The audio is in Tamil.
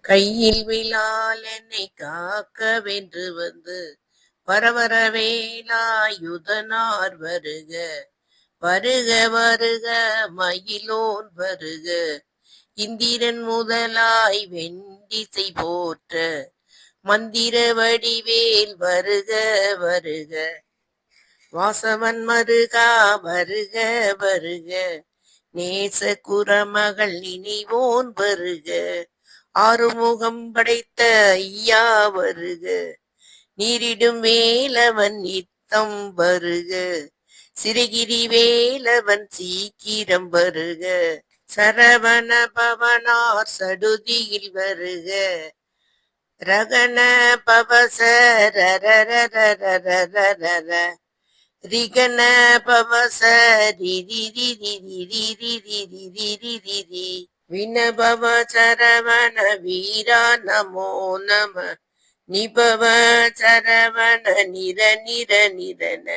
கையில் விழால் என்னை காக்க வென்று வந்து பரவர வேலாயுதனார் வருக வருக வருக மயிலோன் வருக இந்திரன் முதலாய் வெண்டிசை போற்ற மந்திர வடிவேல் வருக வருக வாசவன் மருகா வருக வருக நேச குரமகள் நினைவோன் வருக ஆறுமுகம் படைத்த ஐயா வருக நீரிடும் வேலவன் நித்தம் வருக சிறகிரி வேலவன் சீக்கிரம் வருக சரவண பவனார் சடுதியில் வருக ரகண பவச ரிகண பவச ரி வினபவ சரவண வீரா நமோ நம நிபவ சரவண நிர நிர நிரன